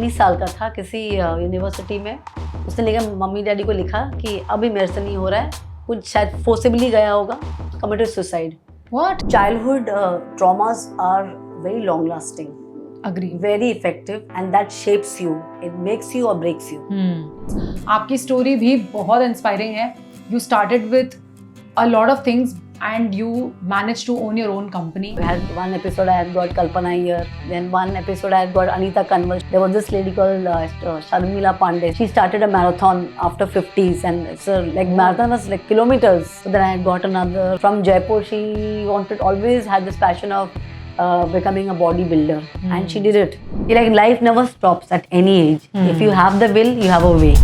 19 साल का था, किसी यूनिवर्सिटी में उसने लेकर मम्मी डैडी को लिखा कि अभी मेरे से नहीं हो रहा है, कुछ शायद फोर्सिबली गया होगा, committed suicide. What? Childhood traumas are very long lasting, Agree. very effective, and that shapes you. It makes you or breaks you. आपकी स्टोरी भी बहुत इंस्पायरिंग है. You started with a lot of things and you managed to own your own company. We had one episode I had got Kalpana Iyer, then one episode I had got Anita Kanwal. There was this lady called Sharmila Pandey. She started a marathon after 50s, and it's marathon was like kilometers. So then I had got another from Jaipur. She always had this passion of becoming a bodybuilder, and she did it. Life never stops at any age. If you have the will, you have a way.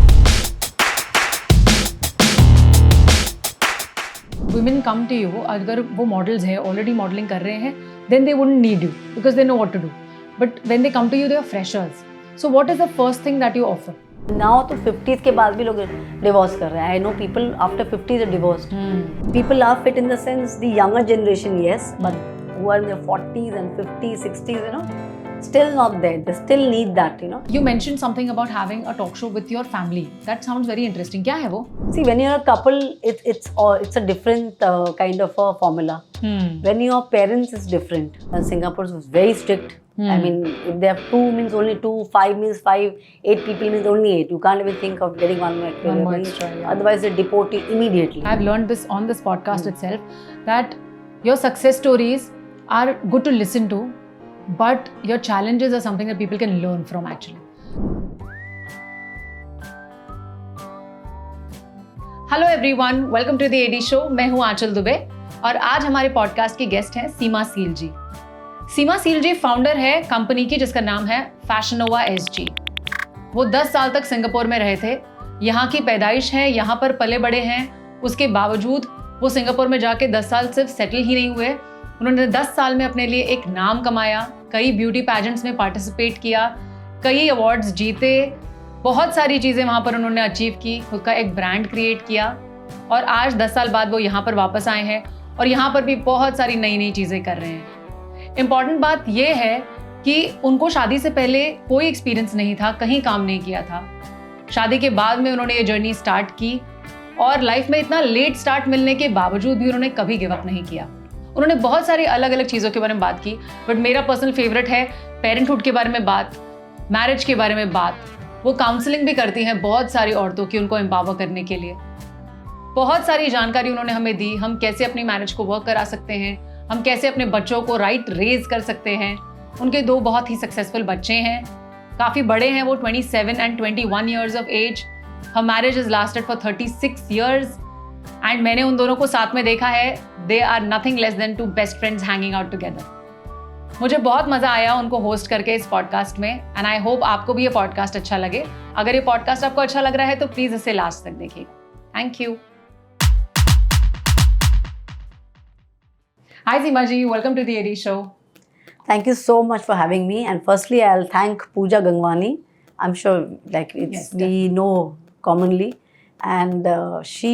Women come to you, अगर वो models है, already modeling कर रहे हैं, then they wouldn't need you because they know what to do. But when they come to you, they are freshers. So what is the first thing that you offer? Now तो 50s के बाद भी लोग divorce कर रहे हैं. I know people after 50s are divorced. People are fit in the sense the younger generation, yes, but who are in their 40s and 50s, 60s, still not there. They still need that, You mentioned something about having a talk show with your family. That sounds very interesting. क्या है वो? See, when you're a couple, it's a different kind of a formula. When your parents is different. Singapore was very strict. I mean, if they have 2 means only 2, 5 means 5, 8 people means only 8. You can't even think of getting one more extra. Yeah. Otherwise, they deport you immediately. I've learned this on this podcast itself, that your success stories are good to listen to, but your challenges are something that people can learn from actually. Hello everyone, welcome to the AD show. मैं हूं आंचल दुबे और आज हमारे podcast की guest हैं सीमा seal जी. सीमा seal जी founder है company की जिसका नाम है फैशनोवा SG. वो 10 साल तक सिंगापुर में रहे थे. यहाँ की पैदाइश है, यहाँ पर पले बड़े हैं. उसके बावजूद वो सिंगापुर में जाके 10 साल सिर्फ सेटल ही नहीं हुए. उन्होंने 10 साल में अपने लिए एक नाम कमाया, कई ब्यूटी पैजेंट्स में पार्टिसिपेट किया, कई अवार्ड्स जीते, बहुत सारी चीज़ें वहाँ पर उन्होंने अचीव की, खुद का एक ब्रांड क्रिएट किया और आज 10 साल बाद वो यहाँ पर वापस आए हैं और यहाँ पर भी बहुत सारी नई नई चीज़ें कर रहे हैं. इम्पॉर्टेंट बात ये है कि उनको शादी से पहले कोई एक्सपीरियंस नहीं था, कहीं काम नहीं किया था. शादी के बाद में उन्होंने ये जर्नी स्टार्ट की और लाइफ में इतना लेट स्टार्ट मिलने के बावजूद भी उन्होंने कभी गिव अप नहीं किया. उन्होंने बहुत सारी अलग अलग चीज़ों के बारे में बात की, बट मेरा पर्सनल फेवरेट है पेरेंटहुड के बारे में बात, मैरिज के बारे में बात. वो काउंसलिंग भी करती हैं बहुत सारी औरतों की, उनको एम्पावर करने के लिए. बहुत सारी जानकारी उन्होंने हमें दी, हम कैसे अपनी मैरिज को वर्क करा सकते हैं, हम कैसे अपने बच्चों को राइट रेज कर सकते हैं. उनके 2 बहुत ही सक्सेसफुल बच्चे हैं, काफ़ी बड़े हैं वो, 27 and 21 years of age. Her marriage is lasted for 36 years and मैंने उन दोनों को साथ में देखा है. They are nothing less than 2 best friends hanging out together. मुझे बहुत मज़ा आया उनको होस्ट करके इस पॉडकास्ट में एंड आई होप आपको भी ये पॉडकास्ट अच्छा लगे. अगर ये पॉडकास्ट आपको अच्छा लग रहा है तो प्लीज़ इसे लास्ट तक देखिएगा. Thank you. Hi Seema ji, welcome to the AD show. Thank you so much for having me. And firstly, I'll thank Pooja Gangwani. I'm sure we know commonly. And she,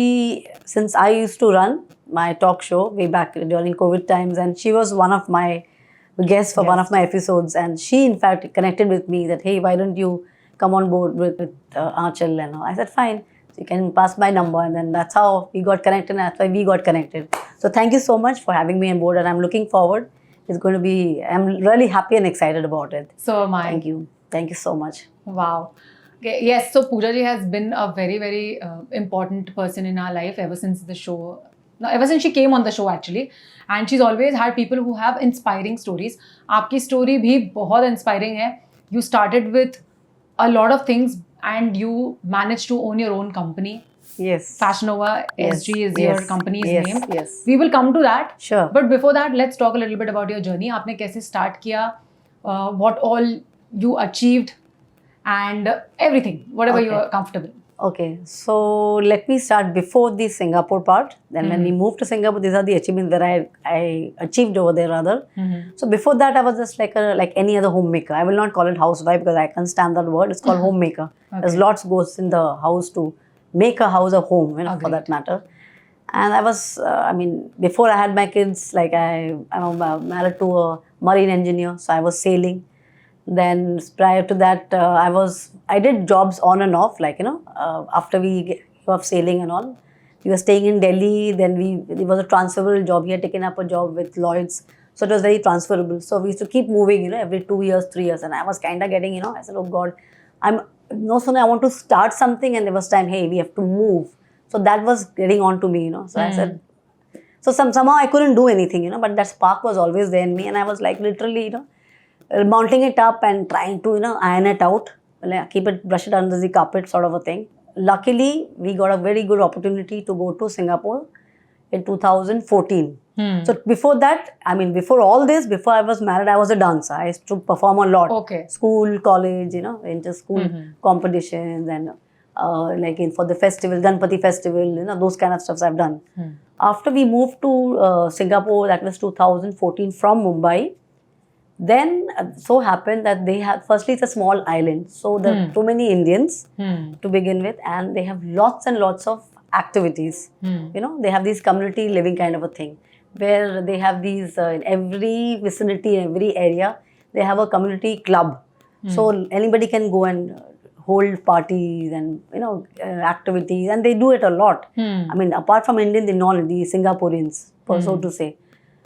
since I used to run my talk show way back during COVID times, and she was one of my guests for one of my episodes, and she in fact connected with me that, hey, why don't you come on board with Aanchal and all. I said fine, so you can pass my number, and then that's how we got connected, and that's why we got connected. So thank you so much for having me on board, and I'm looking forward. It's going to be, I'm really happy and excited about it. So am I. Thank you so much. Wow. Okay, yes, so Pooja ji has been a very, very important person in our life ever since the show. No, ever since she came on the show actually, and she's always had people who have inspiring stories. आपकी story भी बहुत inspiring है. You started with a lot of things and you managed to own your own company. Yes. Fashionova SG is your company's name. Yes. We will come to that. Sure. But before that, let's talk a little bit about your journey. आपने कैसे start किया? What all you achieved? And everything, whatever you are comfortable. Okay, so let me start before the Singapore part. Then when we moved to Singapore, these are the achievements that I achieved over there rather. So before that, I was just like any other homemaker. I will not call it housewife because I can't stand that word. It's called homemaker. There's lots goes in the house to make a house a home, for that matter. And I was, before I had my kids, I'm married to a marine engineer, so I was sailing. Then prior to that, I did jobs on and off, like, after we gave up sailing and all. We were staying in Delhi, then it was a transferable job. He had taken up a job with Lloyd's. So it was very transferable. So we used to keep moving, every 2 years, 3 years. And I was kind of getting, I said, oh God, no sooner I want to start something, and there was time, hey, we have to move. So that was getting on to me, So I said, so somehow I couldn't do anything, but that spark was always there in me. And I was like literally, mounting it up and trying to, iron it out, keep it, brush it under the carpet sort of a thing. Luckily, we got a very good opportunity to go to Singapore in 2014. So before that, before all this, before I was married, I was a dancer. I used to perform a lot. Okay. School, college, inter-school competitions and for the festival, Ganpati festival, those kind of stuff I've done. After we moved to Singapore, that was 2014 from Mumbai. Then so happened that they have, firstly, it's a small island. So there are too many Indians to begin with, and they have lots and lots of activities. They have these community living kind of a thing, where they have these, in every vicinity, in every area, they have a community club. So anybody can go and hold parties and, activities, and they do it a lot. Apart from Indians, the Singaporeans, so to say.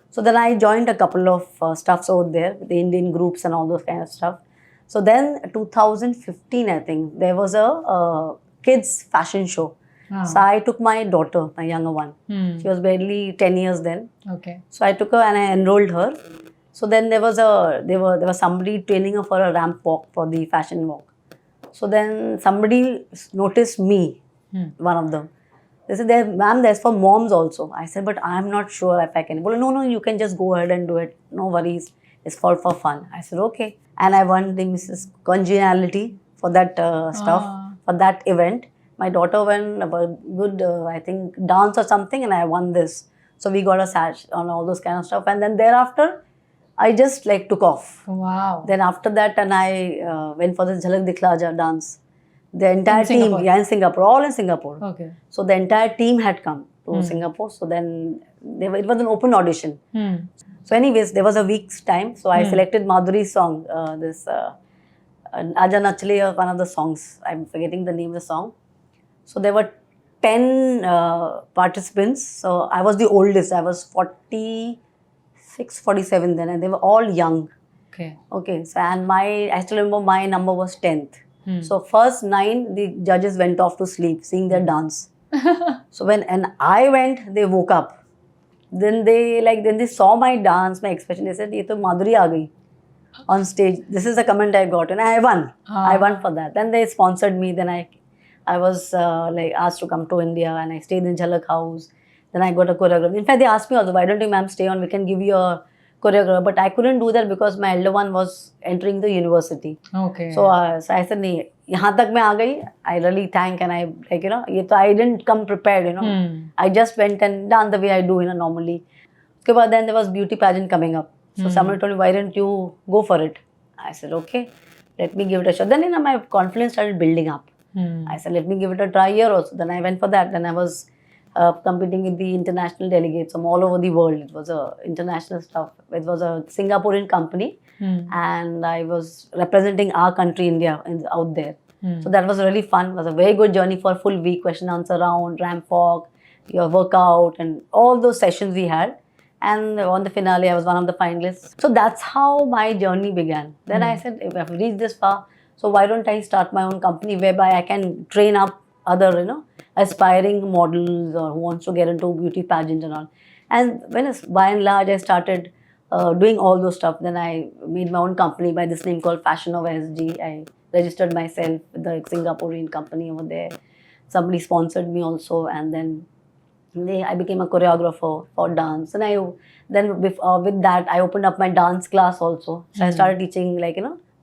So then I joined a couple of stuffs over there, with the Indian groups and all those kind of stuff. So then 2015, I think, there was a kids fashion show. So I took my daughter, my younger one. She was barely 10 years then. Okay. So I took her and I enrolled her. So then there was somebody training her for a ramp walk, for the fashion walk. So then somebody noticed me, one of them. They said, ma'am, there's for moms also. I said, but I'm not sure if I can. Well, no, you can just go ahead and do it. No worries. It's for fun. I said, okay. And I won the Mrs. Congeniality for that stuff, for that event. My daughter won a good, I think, dance or something, and I won this. So we got a sash on all those kind of stuff. And then thereafter, I just took off. Wow. Then after that, and I went for the Jhalak Dikhla Ja dance. The entire team, in Singapore, all in Singapore. Okay. So the entire team had come to Singapore. So then it was an open audition. So anyways, there was a week's time. So I selected Madhuri's song, Aja Nachle, one of the songs. I'm forgetting the name of the song. So there were 10 participants. So I was the oldest. I was 46, 47 then, and they were all young. Okay. So I still remember my number was 10th. So first 9, the judges went off to sleep, seeing their dance. So when I went, they woke up. Then they saw my dance, my expression. They said, "Ye to Madhuri aa gayi on stage." This is the comment I got, and I won. I won for that. Then they sponsored me. Then I was asked to come to India, and I stayed in Jhalak House. Then I got a choreographer. In fact, they asked me also, "Why don't you, ma'am, stay on? We can give you a choreographer." But I couldn't do that because my elder one was entering the university. Okay. So I said, "Nee, yahan tak main aa gayi." I really thank, and I didn't come prepared. I just went and done the way I do, normally. But then there was beauty pageant coming up. So somebody told me, "Why don't you go for it?" I said, "Okay, let me give it a shot." Then my confidence started building up. I said, "Let me give it a try here also." Then I went for that. Then I was competing with the international delegates from all over the world. It was international stuff. It was a Singaporean company, and I was representing our country, India, out there. So that was really fun. It was a very good journey for a full week, question answer round, ramp walk, your workout, and all those sessions we had. And on the finale, I was one of the finalists. So that's how my journey began. Then I said, if I've reached this far, so why don't I start my own company whereby I can train up other, aspiring models or who wants to get into beauty pageants and all. And by and large, I started doing all those stuff. Then I made my own company by this name called Fashion Nova SG. I registered myself with the Singaporean company over there. Somebody sponsored me also, and then I became a choreographer for dance. And with that, I opened up my dance class also. So I started teaching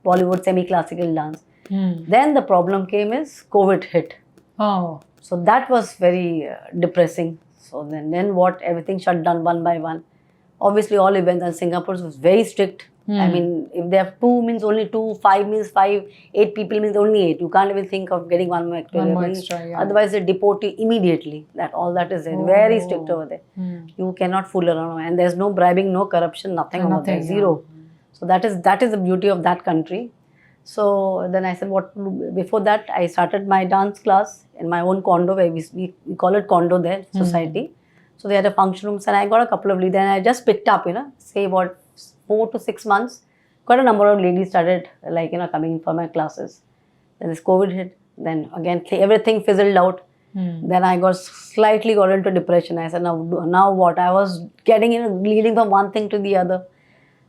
Bollywood semi-classical dance. Then the problem came is COVID hit. Oh. So that was very depressing. So then what? Everything shut down one by one. Obviously, all events, and Singapore was very strict. If they have 2 means only 2, 5 means 5, 8 people means only 8. You can't even think of getting one more extra. Yeah. Otherwise, they deport you immediately. All that is there. Very strict over there. You cannot fool around. And there's no bribing, no corruption, nothing over there. Zero. So So that is the beauty of that country. So then I said, what to do? Before that, I started my dance class in my own condo, where we call it condo there, society. So they had a function rooms, and I got a couple of leads. Then I just picked up, say about 4 to 6 months, quite a number of ladies started coming in for my classes. Then this COVID hit. Then again, everything fizzled out. Then I slightly got into depression. I said, now what? I was leading from one thing to the other.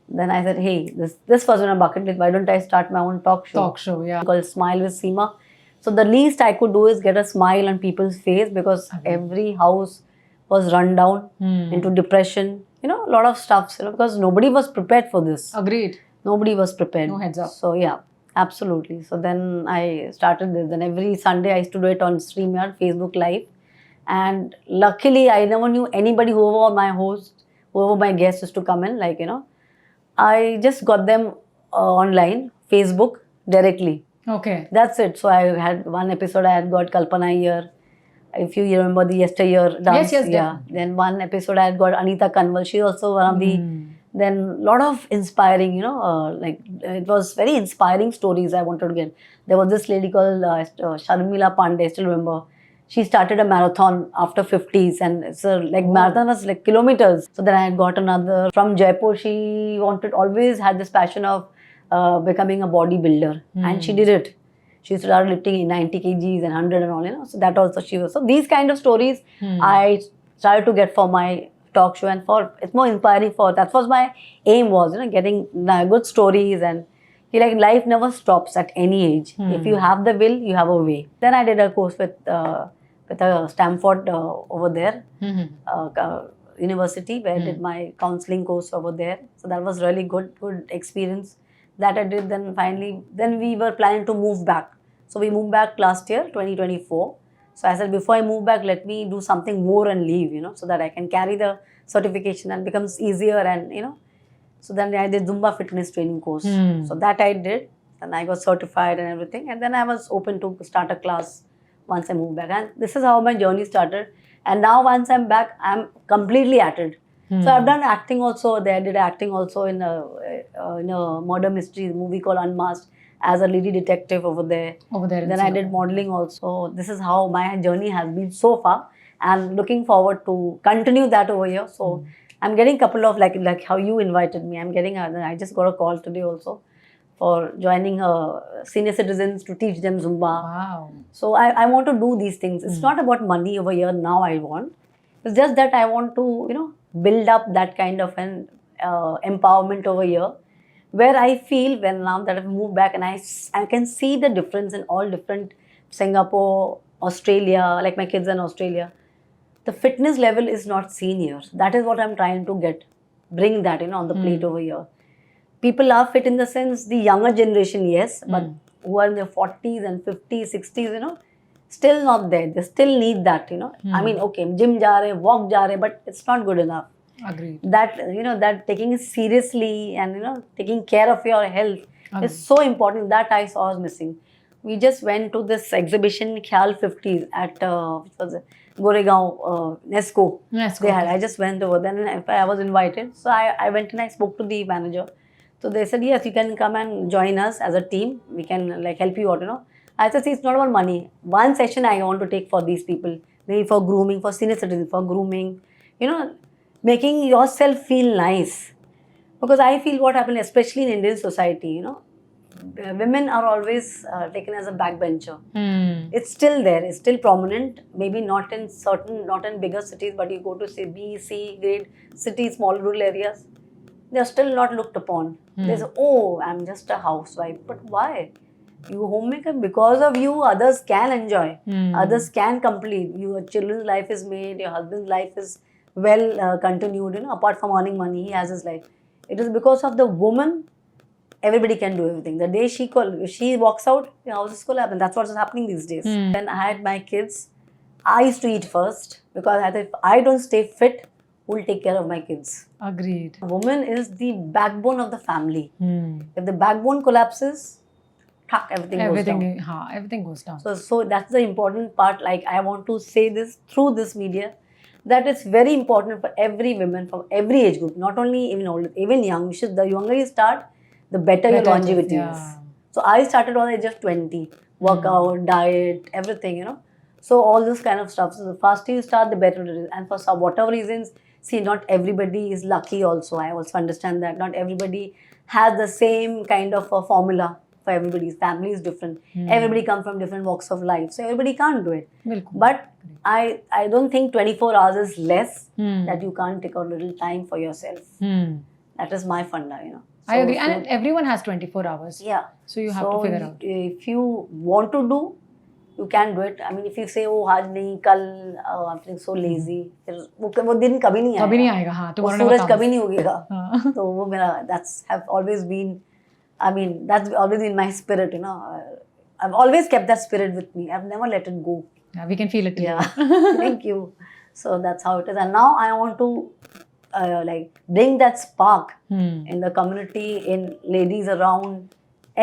Then I said, hey, this was on a bucket list. Why don't I start my own talk show? Talk show, yeah. Called Smile with Seema. So the least I could do is get a smile on people's face, because every house was run down into depression. A lot of stuff. Because nobody was prepared for this. Agreed. Nobody was prepared. No heads up. So yeah, absolutely. So then I started this. Then every Sunday I used to do it on StreamYard, Facebook Live. And luckily, I never knew anybody, whoever my guest used to come in, I just got them online, Facebook, directly. Okay. That's it. So I had one episode, I had got Kalpana here. If you remember the Yesteryear dance. Yes, yeah. Then one episode I had got Anita Kanwal. She also one of the... Then lot of inspiring, it was very inspiring stories I wanted to get. There was this lady called Sharmila Pandey, I still remember. She started a marathon after 50s, and it's marathon was kilometers. So then I had got another from Jaipur. She always had this passion of becoming a bodybuilder, and she did it. She started lifting in 90 kgs and 100 and all, So that also she was. So these kind of stories I started to get for my talk show, and it's more inspiring that's what my aim was, getting good stories, and life never stops at any age. If you have the will, you have a way. Then I did a course with a Stanford over there, university, where I did my counseling course over there. So that was really good experience that I did. Then we were planning to move back. So we moved back last year, 2024. So I said, before I move back, let me do something more and leave, so that I can carry the certification and becomes easier, and, So then I did Zumba fitness training course. So that I did, and I got certified and everything. And then I was open to start a class once I moved back. And this is how my journey started. And now once I'm back, I'm completely at it. So I've done acting also there. I did acting also in a murder mystery movie called Unmasked, as a lady detective over there. Then I did modeling also. This is how my journey has been so far, and looking forward to continue that over here. So I'm getting a couple of like how you invited me. I just got a call today also for joining senior citizens to teach them Zumba. Wow. So I want to do these things. It's not about money over here now. It's just that I want to build up that kind of an empowerment over here, where I feel now that I've moved back, and I can see the difference in all different Singapore, Australia, like my kids in Australia. The fitness level is not seen here. That is what I'm trying to bring that on the plate over here. People are fit in the sense, the younger generation, yes, but who are in their 40s and 50s, 60s, still not there. They still need that, I mean, okay, gym ja rahe, walk ja rahe, but it's not good enough. Agreed. That that taking it seriously and taking care of your health is so important. That I saw was missing. We just went to this exhibition Khyaal 50s at which was Goregaon, Nesco. They had. I just went over there, and I was invited. So I went and I spoke to the manager. So they said, yes, you can come and join us as a team. We can help you out. I said, see, it's not about money. One session I want to take for these people, maybe for grooming, for senior citizens, for grooming, making yourself feel nice. Because I feel what happened, especially in Indian society, women are always taken as a backbencher. It's still there, it's still prominent, maybe not in bigger cities, but you go to say B, C grade cities, small rural areas, they are still not looked upon. They say, oh, I'm just a housewife. But why? You homemaker, because of you, others can enjoy, others can complete. Your children's life is made, your husband's life is well continued, apart from earning money, he has his life. It is because of the woman, everybody can do everything. The day she walks out, the house is collapsed, and that's what's happening these days. When I had my kids, I used to eat first, because I thought, if I don't stay fit, who will take care of my kids? Agreed. A woman is the backbone of the family. If the backbone collapses, everything goes down. Everything goes down. So that's the important part. I want to say this through this media, that it's very important for every woman from every age group, not only even old, even young. The younger you start, the better your Better it is, longevity yeah. is. So I started on the age of 20, workout, diet, everything, you know. So all this kind of stuff. So the faster you start, the better it is. And for some whatever reasons, see, not everybody is lucky also. I also understand that. Not everybody has the same kind of a formula for everybody's family is different. Everybody come from different walks of life. So everybody can't do it. बिल्कुल. But I don't think 24 hours is less Hmm. that you can't take out little time for yourself. Hmm. That is my funda, you know. I So agree. if you- And everyone has 24 hours. yeah. So you have to figure out. If you want to do, you can do it. I mean, if you say, oh, आज नहीं, कल, oh, I'm feeling so lazy, फिर वो दिन कभी नहीं आएगा. कभी नहीं आएगा, हाँ. वो Tomorrow सूरज never कभी comes. नहीं उगेगा. हाँ. तो वो मेरा that's have always been, I mean, that's always been my spirit, you know. I've always kept that spirit with me. I've never let it go. Yeah, we can feel it. Yeah. Thank you. So that's how it is. And now I want to like bring that spark Hmm. in the community, in ladies around,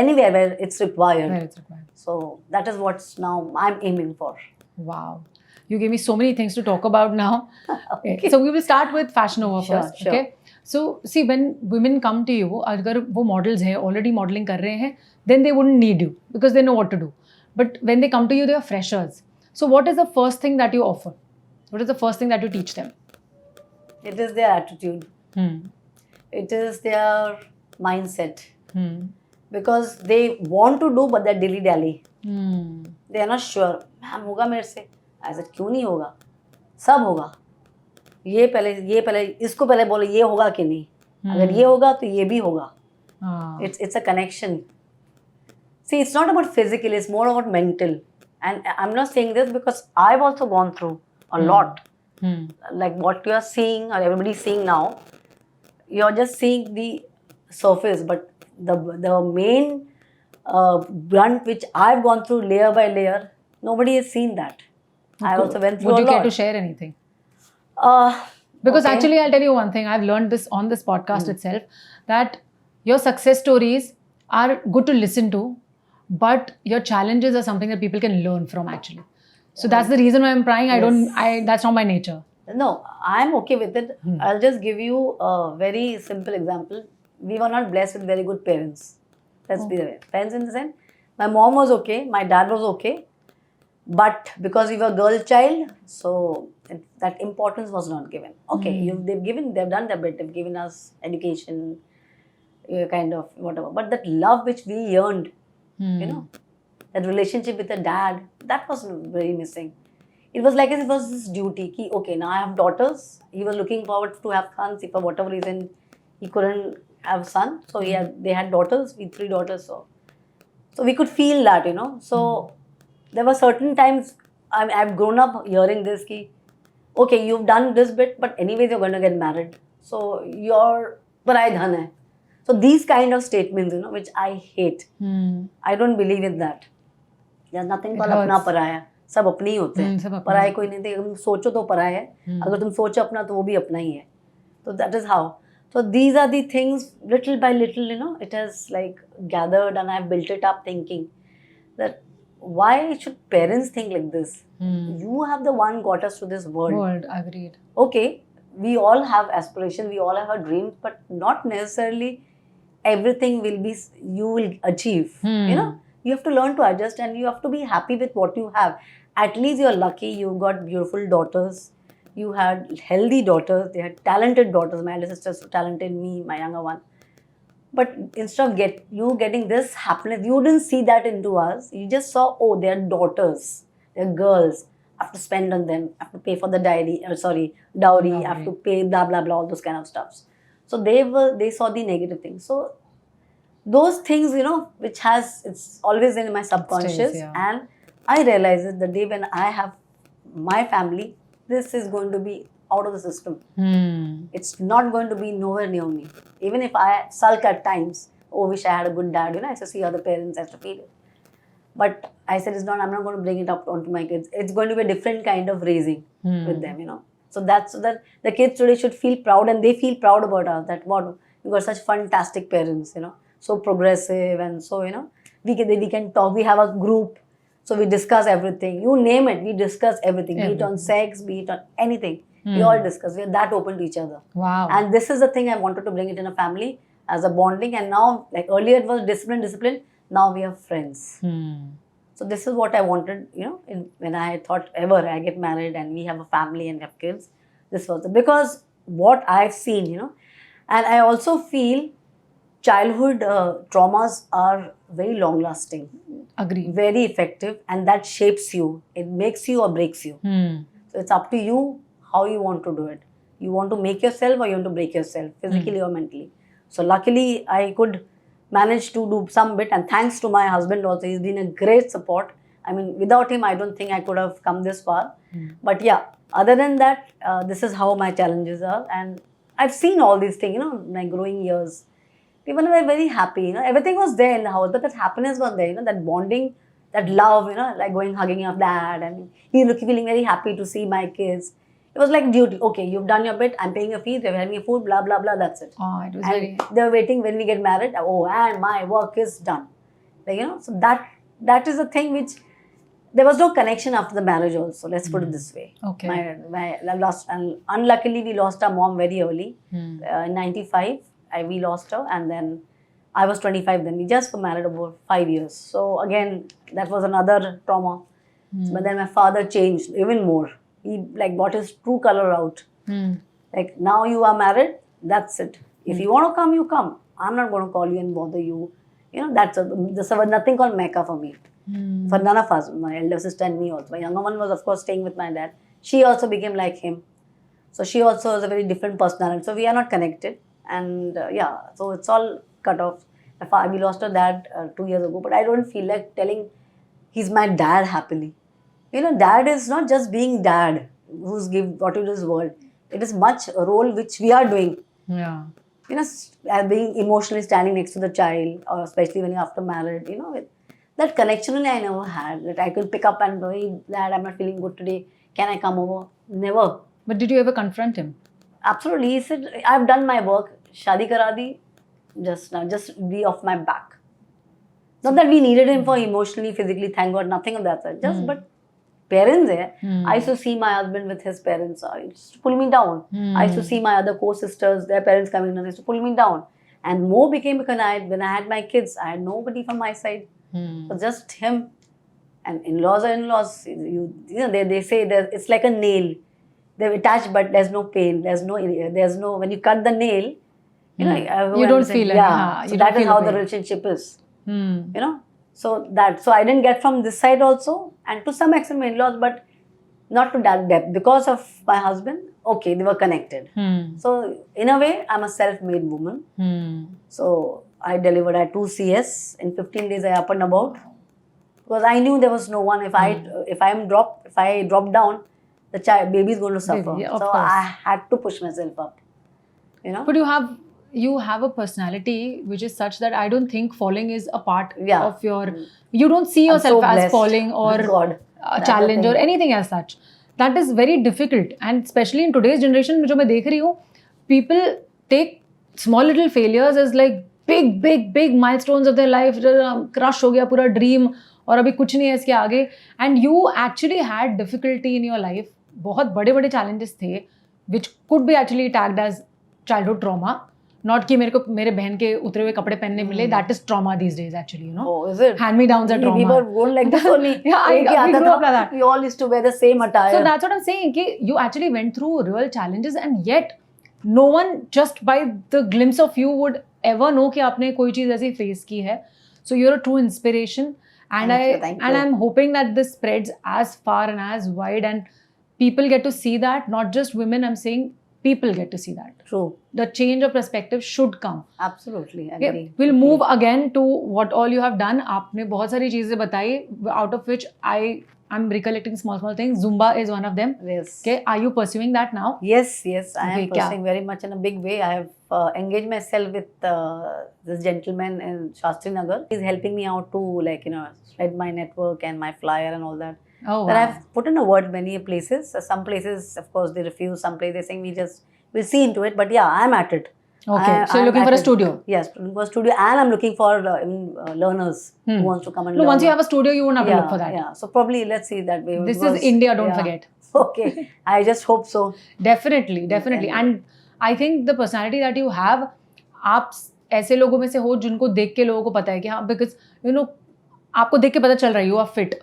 anywhere where it's required. Where it's required. So that is what's now I'm aiming for. Wow. You gave me so many things to talk about now. Okay. So we will start with Fashion Nova Sure, first. sure. Okay. So see, when women come to you, अगर वो models हैं, already modeling कर रहे हैं, then they wouldn't need you because they know what to do. But when they come to you, they are freshers. So what is the first thing that you offer? What is the first thing that you teach them? It is their attitude. Hmm. It is their mindset. Hmm. Because they want to do, but they're dilly-dally. Hmm. They are not sure. Ma'am होगा मेरे से. I said क्यों नहीं होगा? सब होगा. ये पहले इसको पहले बोलो ये होगा कि नहीं. अगर ये होगा तो ये भी होगा. Ah. It's a connection. See, it's not about physical, it's more about mental. And I'm not saying this because I've also gone through a lot. Hmm. Like what you are seeing or everybody's seeing now, you're just seeing the surface, but the main brunt which I've gone through layer by layer, nobody has seen that. I also went through Would a you lot. care to share anything? Okay. Because Hmm. actually, I'll tell you one thing. I've learned this on this podcast itself, that your success stories are good to listen to, but your challenges are something that people can learn from actually. So that's the reason why I'm trying. That's not my nature. No, I'm okay with it. I'll just give you a very simple example. We were not blessed with very good parents. Let's be there. Parents in the sense, my mom was okay, my dad was okay, but because we were girl child, so that importance was not given. Okay, they've done their bit. They've given us education, kind of whatever. But that love which we yearned, you know, that relationship with the dad, that was very missing. It was like as if it was his duty. Ki, okay, now I have daughters. He was looking forward to have sons. If for whatever reason he couldn't have son, so they had daughters. We 3 daughters. So we could feel that, you know. So there were certain times I've grown up hearing this. Ki, okay, you've done this bit, but anyways you're going to get married. So you're parai dhan hai. So these kind of statements, you know, which I hate. I don't believe in that. There's nothing called अपना पराया. सब अपने ही होते हैं. पराये कोई नहीं थे. तुम सोचो तो पराया है. अगर तुम सोचो अपना तो वो भी अपना ही है. So that is how. So these are the things, little by little, you know, it has like gathered and I've built it up thinking that why should parents think like this? You have the one got us to this world. Agreed. Okay, we all have aspirations, we all have our dreams, but not necessarily everything you will achieve. You know, you have to learn to adjust and you have to be happy with what you have. At least you're lucky, you got beautiful daughters, you had healthy daughters, they had talented daughters. My elder sister so talented, me, my younger one. But instead of getting this happiness, you didn't see that into us. You just saw, oh, they're daughters, they're girls. I have to spend on them, I have to pay for the dowry, I have to pay blah blah blah, all those kind of stuffs. So they saw the negative things. So those things, you know, which it's always in my subconscious, and I realize it the day when I have my family, this is going to be out of the system. It's not going to be nowhere near me. Even if I sulk at times, oh, wish I had a good dad, you know, I used to see other parents, I have to feel it. But I said, I'm not going to bring it up onto my kids. It's going to be a different kind of raising with them, you know. So that the kids today should feel proud, and they feel proud about us, that wow, we got such fantastic parents, you know, so progressive, and so, you know, we can talk, we have a group, so we discuss everything. You name it, we discuss everything. Be it on sex, be it on anything. We all discuss. We are that open to each other. Wow. And this is the thing I wanted to bring it in a family. as a bonding. And now, like earlier it was discipline. Now we are friends. So this is what I wanted, when I thought ever I get married and we have a family and have kids. This was because what I've seen, and I also feel childhood traumas are very long lasting, Agree. very effective, and that shapes you. It makes you or breaks you. So it's up to you how you want to do it. You want to make yourself or you want to break yourself, physically or mentally. So luckily I could manage to do some bit, and thanks to my husband also. He's been a great support. I mean, without him, I don't think I could have come this far. But yeah, other than that, this is how my challenges are. And I've seen all these things, my growing years. People were very happy, everything was there in the house, but that happiness was there, that bonding, that love, like going hugging your dad, and he feeling very happy to see my kids. It was like duty. Okay, you've done your bit. I'm paying your fees. They're having your food. Blah blah blah. That's it. Oh, it was And very. they were waiting when we get married. Oh, and my work is done. Like, so that is a thing which there was no connection after the marriage. Also, let's put it this way. Okay. I lost, and unluckily we lost our mom very early. In '95, we lost her, and then I was 25. Then we just were married about 5 years. So again, that was another trauma. But then my father changed even more. He brought his true color out. Like, now you are married, that's it. If you want to come, you come. I'm not going to call you and bother you. There was nothing called Mecca for me. For none of us, my elder sister and me also. My younger one was, of course, staying with my dad. She also became like him. So she also has a very different personality. So we are not connected. And so it's all cut off. We lost our dad 2 years ago. But I don't feel like telling he's my dad happily. Dad is not just being dad who's brought you to this world. It is much a role which we are doing. Yeah. As being emotionally standing next to the child, or especially when you're after married, that connection only I never had. That I could pick up and go, hey, Dad, I'm not feeling good today. Can I come over? Never. But did you ever confront him? Absolutely. He said, I've done my work. Shadi kara di. Just be off my back. Not that we needed him for emotionally, physically, thank God, nothing of that sort. But parents there. I used to see my husband with his parents. It used to pull me down. I used to see my other co-sisters, their parents coming down. It used to pull me down. And more became because when I had my kids, I had nobody from my side. So just him. And in-laws are in-laws. They say that it's like a nail. They're attached, but there's no pain. There's no when you cut the nail, you don't feel it. Yeah. So that is how the relationship is. So I didn't get from this side also, and to some extent my in-laws, but not to that depth. Because of my husband, okay, they were connected. So in a way, I'm a self-made woman. So I delivered at 2 CS. In 15 days, I up and about. Because I knew there was no one. If I drop down, the baby is going to suffer. Yeah, so I had to push myself up. But you have a personality which is such that I don't think falling is a part of your. You don't see yourself as falling or a challenge or anything as such. That is very difficult, and especially in today's generation, जो मैं देख रही हूँ, people take small little failures as like big milestones of their life. Crush हो गया पूरा dream और अभी कुछ नहीं है इसके आगे. And you actually had difficulty in your life. बहुत बड़े challenges थे, which could be actually tagged as childhood trauma. Not कि मेरे बहन के उतरे हुए कपड़े पहनने मिले. That is trauma these days, actually, Oh, is it? Hand-me-downs are trauma. We were born like this only. Yeah, we grew up like that. We all used to wear the same attire. So that's what I'm saying. कि you actually went through real challenges, and yet no one just by the glimpse of you would ever know कि आपने कोई चीज़ ऐसी face की है. So you're a true inspiration, and Thank you. I'm hoping that this spreads as far and as wide, and people get to see that. Not just women. I'm saying people get to see that. True. The change of perspective should come. Absolutely. Agree. Okay. We'll move again to what all you have done. आपने बहुत सारी चीजें बताई, out of which I'm recollecting small things. Zumba is one of them. Yes. Okay. Are you pursuing that now? Yes. I am Okay, pursuing very much in a big way. I have engaged myself with this gentleman in Shastri Nagar. He's helping me out to spread my network and my flyer and all that. Oh, But wow. I've put in a word many places. Some places, of course, they refuse. Some places they're saying we'll see into it. But yeah, I'm at it. Okay. So you're I'm looking at for a it. studio. Yes, looking for a studio, and I'm looking for learners who wants to come and No, learn. once you have a studio, you won't have to look for that. Yeah, so probably let's see that way. This is India, don't forget. Okay, I just hope so. Definitely. And I think the personality that you have, आप ऐसे लोगों में से हो जिनको देख के लोगों को पता है कि हाँ, बिकॉज यू नो आपको देख के पता चल रहा है you are fit,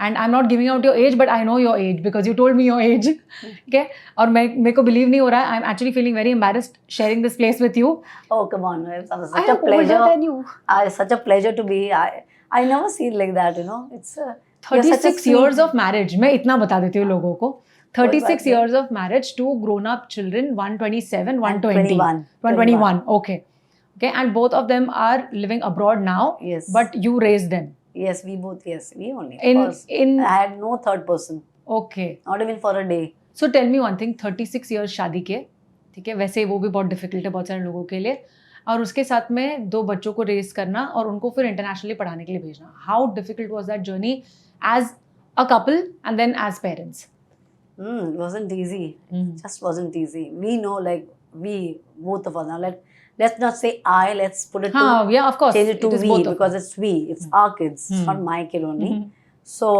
and I am not giving out your age but I know your age because you told me your age, ठीक है. और मेरे को बिलीव नहीं हो रहा है, I am actually feeling very embarrassed sharing this place with you. Oh, come on. It's I such a am older pleasure. than you. Such a pleasure to be. I never seen like that, you know. It's you're such a 36 sweet- years of marriage. मैं इतना बता देती हूँ लोगों को. 36 बात years of marriage, 2 grown-up children, 127, 120. 21. 121. Okay. Okay, and both of them are living abroad now. Yes. But you raised them. Yes, we both. Yes, we only. Of course. I had no third person. Okay. Not even for a day. So tell me one thing. 36 years शादी के, ठीक है. वैसे वो भी बहुत difficult है बहुत सारे लोगों के लिए. और उसके साथ में 2 बच्चों को रेज करना और उनको फिर इंटरनेशनली पढ़ाने के लिए भेजना. How difficult was that journey as a couple and then as parents? It wasn't easy. Just wasn't easy. We know, like we both of us now. Let's not say I. Let's put it to Yeah, of course. change it to is we both of because them. it's we. It's our kids, not my kid only. So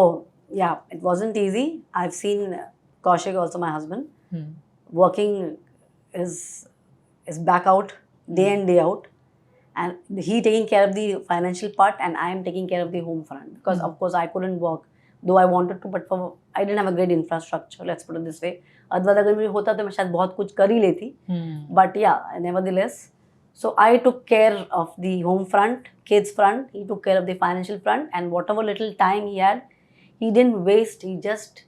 yeah, it wasn't easy. I've seen Kaushik also, my husband, working is back out day in day out, and he taking care of the financial part, and I am taking care of the home front because of course I couldn't work. Though I wanted to, but I didn't have a great infrastructure. Let's put it this way. अदवाद अगर मुझे होता तो मैं शायद बहुत कुछ कर ही लेती. But yeah, nevertheless, so I took care of the home front, kids front. He took care of the financial front, and whatever little time he had, he didn't waste. He just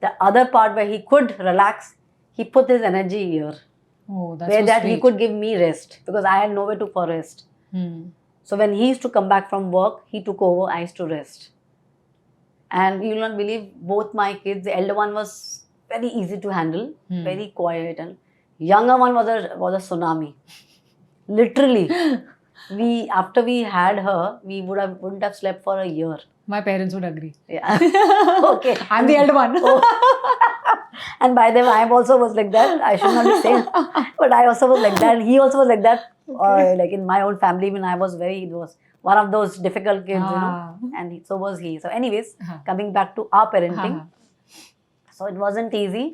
the other part where he could relax, he put his energy here. Oh, that's Where so that he sweet. could give me rest because I had nowhere to for rest. So when he used to come back from work, he took over. I used to rest. And you will not believe, both my kids, the elder one was very easy to handle, very quiet, and younger one was a tsunami. Literally, after we had her, we wouldn't have slept for a year. My parents would agree. Yeah. Okay. I'm the elder one. And by the way, I also was like that. I should not be saying, but I also was like that. He also was like that. Like in my own family, when I was it was one of those difficult kids, you know. And so was he. So, anyways, coming back to our parenting, so it wasn't easy,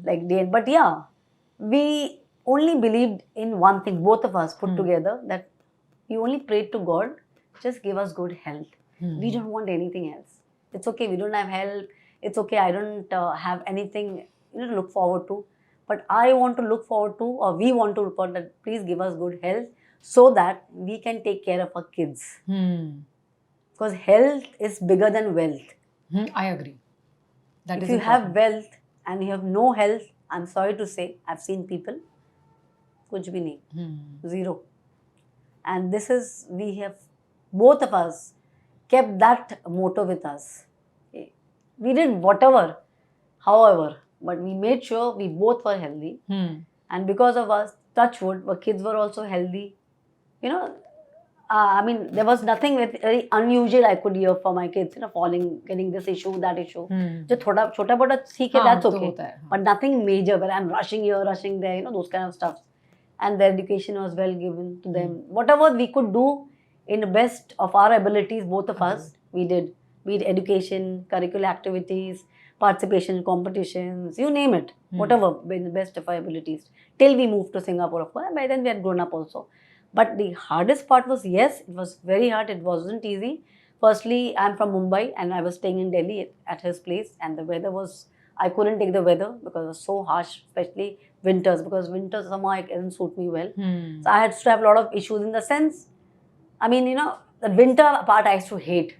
like but yeah, we only believed in one thing, both of us put together, that we only prayed to God, just give us good health. We don't want anything else. It's okay, we don't have help. It's okay, I don't have anything to look forward to. But I want to look forward to, or we want to look forward that please give us good health so that we can take care of our kids. Because health is bigger than wealth. I agree. That if is you important. have wealth and you have no health, I'm sorry to say, I've seen people, kuch bhi nahi, zero. And this is, we have, both of us, kept that motto with us. We did whatever, however, but we made sure we both were healthy. And because of us, touch wood, our kids were also healthy. You know, I mean, there was nothing very unusual I could hear for my kids, falling, getting this issue, that issue. Just chota bota theek hai, that's okay. But nothing major where I'm rushing here, rushing there, those kind of stuff. And their education was well given to them. Whatever we could do in the best of our abilities, both of us, we did. Be it education, curricular activities, participation in competitions, you name it. Whatever, in the best of our abilities. Till we moved to Singapore, of course. And by then we had grown up also. But the hardest part was, yes, it was very hard. It wasn't easy. Firstly, I'm from Mumbai and I was staying in Delhi at his place. And the weather was, I couldn't take the weather because it was so harsh, especially winters. Because winters somehow it didn't suit me well. So I had to have a lot of issues in the sense, I mean, the winter part I used to hate.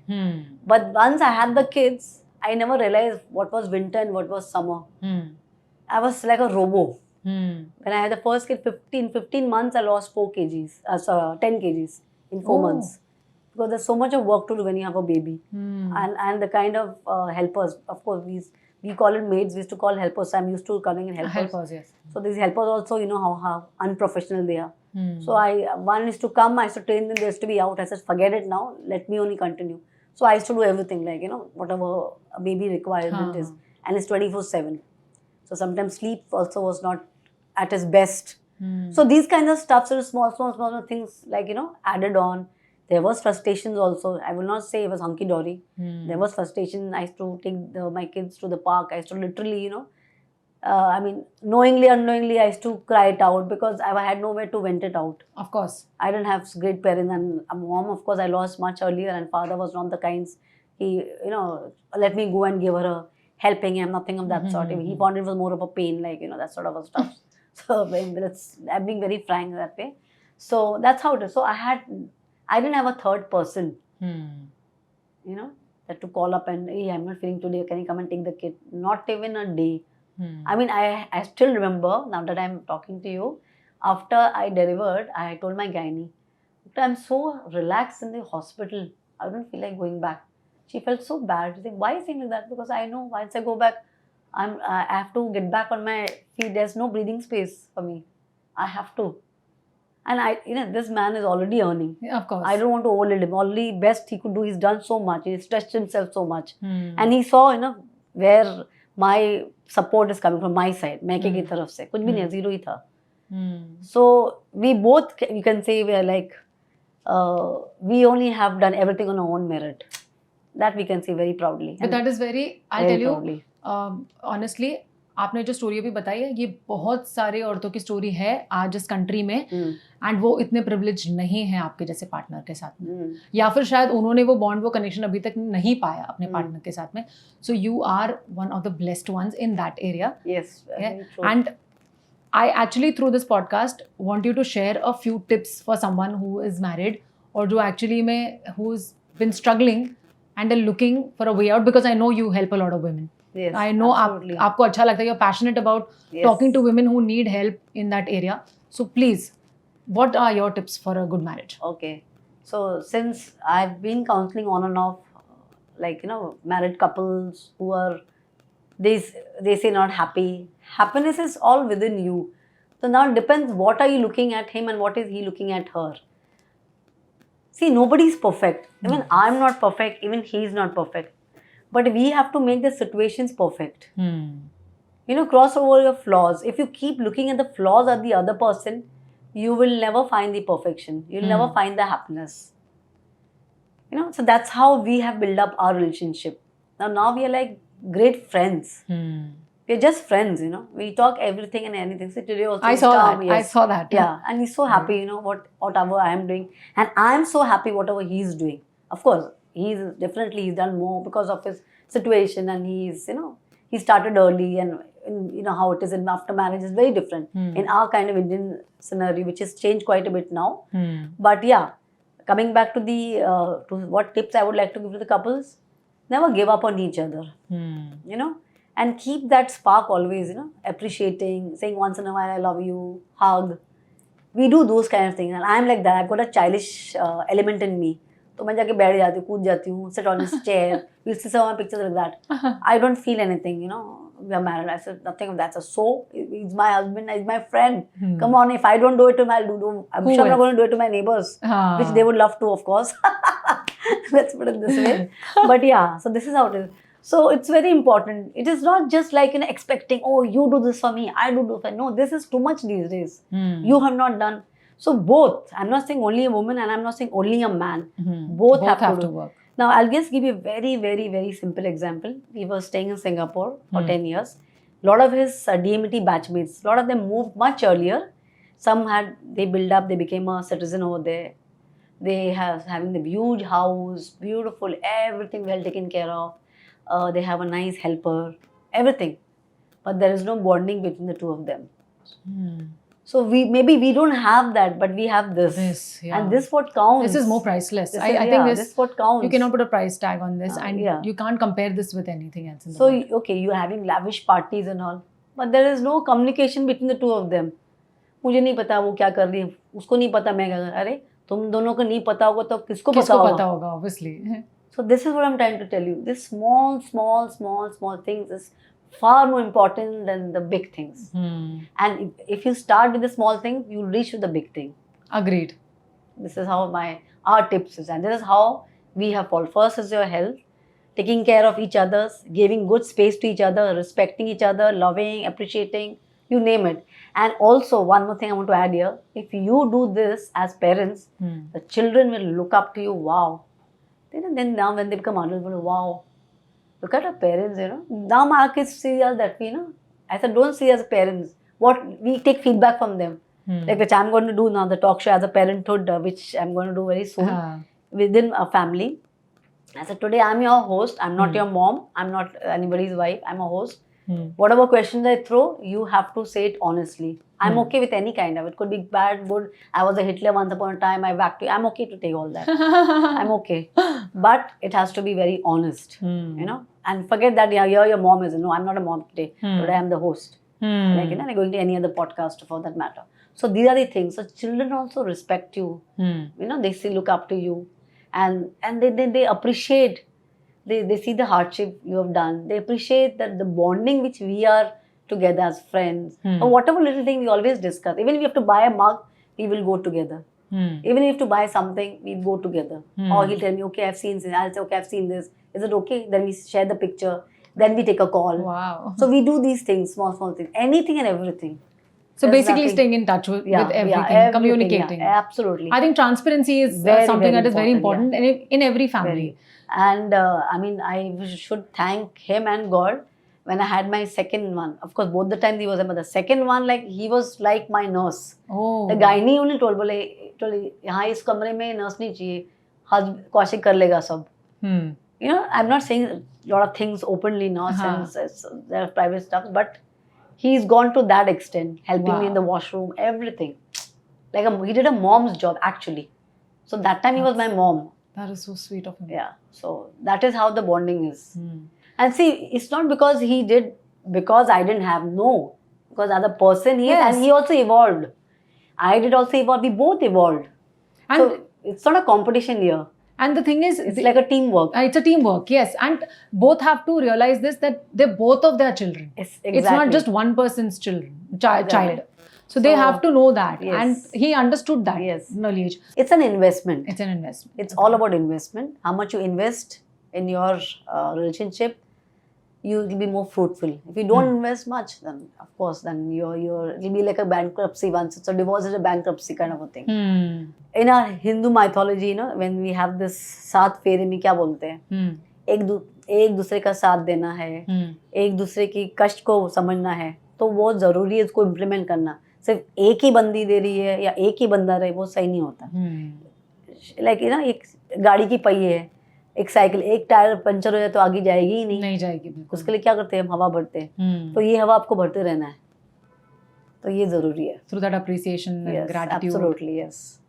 But once I had the kids, I never realized what was winter and what was summer. I was like a robo. When I had the first kid, 15 months, I lost 10 kgs in 4 months. Because there's so much of work to do when you have a baby. And the kind of helpers, of course, we call it maids, we used to call helpers. So I'm used to calling it helpers. Helpers, yes. So these helpers also, how unprofessional they are. So one used to come, I used to train them, they used to be out. I said, forget it now, let me only continue. So I used to do everything, like, whatever a baby requirement is. And it's 24/7. So sometimes sleep also was not at its best. So these kinds of stuff, so small things, like, added on. There was frustrations also. I will not say it was hunky-dory. There was frustration. I used to take my kids to the park. I used to literally, I mean, knowingly, unknowingly, I used to cry it out because I had nowhere to vent it out. Of course. I didn't have great parents, and a mom, of course, I lost much earlier, and father was not the kinds. He, let me go and give her a helping hand, nothing of that sort. He wanted was more of a pain, like, that sort of a stuff. So, I'm being very frank that way. So that's how it is. So I didn't have a third person, that to call up and, hey, I'm not feeling today, can you come and take the kid? Not even a day. I mean, I still remember, now that I'm talking to you, after I delivered, I told my gynae, I'm so relaxed in the hospital, I don't feel like going back. She felt so bad. She's like, why are you saying like that? Because I know once I go back, I have to get back on my feet. There's no breathing space for me. I have to. And this man is already earning. Yeah, of course. I don't want to overload him. Only best he could do, he's done so much. He stretched himself so much. And he saw, where my support is coming from my side. मैके की तरफ से कुछ भी नहीं, zero ही था. So we both, you can say, we are like, we only have done everything on our own merit. That we can say very proudly. But that is very, I'll tell you, honestly, आपने जो story अभी बताई है, ये बहुत सारे औरतों की स्टोरी है आज इस कंट्री में, एंड वो इतने प्रिविलेज नहीं है आपके जैसे पार्टनर के साथ में, या फिर शायद उन्होंने वो बॉन्ड, वो कनेक्शन अभी तक नहीं पाया अपने पार्टनर के साथ में. So you are one of the blessed ones in that area. Yes, and I actually, through this podcast, want you to share a few tips for someone who is married or जो actually who's been struggling and are looking for a way out, because I know you help a lot of women. Yes, I know absolutely. आपको अच्छा लगता है, you're passionate about talking to women who need help in that area. So please, what are your tips for a good marriage? Okay. So since I've been counseling on and off, like, married couples who are, they say not happy. Happiness is all within you. So now it depends what are you looking at him and what is he looking at her. See, nobody's perfect. Even I'm not perfect, even he's not perfect. But we have to make the situations perfect. Cross over your flaws. If you keep looking at the flaws of the other person, you will never find the perfection. You'll never find the happiness. So that's how we have built up our relationship. Now we are like great friends. We're just friends, We talk everything and anything. So today also I saw that. Yes. I saw that. Yeah, and he's so happy, whatever I am doing. And I'm so happy whatever he's doing. Of course, he's done more because of his situation, and he started early, and how it is in after marriage is very different in our kind of Indian scenario, which has changed quite a bit now. But yeah, coming back to the to what tips I would like to give to the couples: never give up on each other. And keep that spark always, appreciating, saying once in a while, I love you, hug. We do those kind of things. And I'm like that. I've got a childish element in me. So I जाके बैठ जाती हूँ, कूद जाती हूँ, sit on his chair. You see some of my pictures like that. I don't feel anything, We are married. I said nothing of that. So he's my husband, he's my friend. Come on, if I don't do it to him, I'm sure I'm not going to do it to my neighbors, which they would love to, of course. Let's put it this way. But yeah, so this is how it is. So it's very important. It is not just like expecting, oh, you do this for me, I do for you. No, this is too much these days. You have not done. So both. I'm not saying only a woman, and I'm not saying only a man. Both have to work. Now I'll just give you a very, very, very simple example. We were staying in Singapore for 10 years. A lot of his DMT batchmates, a lot of them moved much earlier. Some they built up, they became a citizen over there. They have having the huge house, beautiful, everything well taken care of. They have a nice helper, everything. But there is no bonding between the two of them. So we don't have that, but we have this. And this what counts. This is more priceless. I think this is what counts. You cannot put a price tag on this, and you can't compare this with anything else in the world. So, okay, you're having lavish parties and all, but there is no communication between the two of them. मुझे नहीं पता वो क्या कर रही है, उसको नहीं पता मैं क्या कर रही हूँ. अरे तुम दोनों को नहीं पता होगा तो किसको पता होगा? Obviously. So this is what I'm trying to tell you. This small things is far more important than the big things. And if you start with the small thing, you'll reach to the big thing. Agreed. This is how our tips is, and this is how we have followed. First is your health, taking care of each other, giving good space to each other, respecting each other, loving, appreciating, you name it. And also one more thing I want to add here: if you do this as parents, the children will look up to you. Wow. Then now when they become adults, wow, look at our parents, Now my kids see us that we, I said, don't see as parents. What we take feedback from them. Like which I'm going to do now, the talk show as a parenthood, which I'm going to do very soon within a family. I said, today I'm your host. I'm not your mom. I'm not anybody's wife. I'm a host. Whatever questions I throw, you have to say it honestly. I'm okay with any kind of. It could be bad, good. I was a Hitler once upon a time. I whacked you. I'm okay to take all that. I'm okay. But it has to be very honest, you know. And forget that, yeah, you're your mom is. No, I'm not a mom today. Today I'm the host. Like, you know, like going to any other podcast for that matter. So these are the things. So children also respect you. You know, they still look up to you. And they appreciate. They see the hardship you have done. They appreciate that the bonding which we are together as friends. Or whatever little thing we always discuss. Even if we have to buy a mug, we will go together. Even if you have to buy something, we'll go together. Or he'll tell me, okay, I've seen this. I'll say, okay, I've seen this. Is it okay? Then we share the picture. Then we take a call. Wow. So we do these things, small things. Anything and everything. So There's basically nothing- staying in touch with everything, communicating. Yeah, absolutely. I think transparency is Very, something very that is very important, important in every family. Very. And I mean, I should thank him and God when I had my second one. Of course, both the times he was a mother. Second one, like he was like my nurse. Oh. The gynae only told, बोले यहाँ इस कमरे में nurse नहीं चाहिए. कौशिक कर लेगा सब. You know, I'm not saying a lot of things openly now since there are private stuff, but he's gone to that extent, helping me in the washroom, everything. Like he did a mom's job actually. So that time he was my mom. That is so sweet of him. Yeah. So that is how the bonding is. And see, it's not because he did, because I didn't have, no. Because as a person he is, and he also evolved. I did also evolve. We both evolved. And so it's not a competition here. And the thing is, it's like a teamwork. It's a teamwork, yes. And both have to realize this, that they're both of their children. Yes, exactly. It's not just one person's child. So they have to know that. Yes. And he understood that Yes. in early age. It's an investment. It's an investment. It's all about investment. How much you invest in your relationship, you will be more fruitful. If you don't invest much, then of course, then it'll be like a bankruptcy once. So divorce is a bankruptcy kind of a thing. In our Hindu mythology, you know, when we have this सात फेरे में क्या बोलते हैं? एक दूसरे का साथ देना है, एक दूसरे की कष्ट को समझना है, तो वो जरूरी है इसको इम्प्लीमेंट करना. सिर्फ एक ही बंदी दे रही है या एक ही बंदा रहे, वो सही नहीं होता. लाइक यू नो, एक गाड़ी की पहिए है, एक साइकिल, एक टायर पंचर हो जाए तो आगे जाएगी ही नहीं जाएगी बिल्कुल. उसके लिए क्या करते हैं, हम हवा भरते हैं. तो ये हवा आपको भरते रहना है, तो ये जरूरी है. Through that appreciation and gratitude. Absolutely, yes.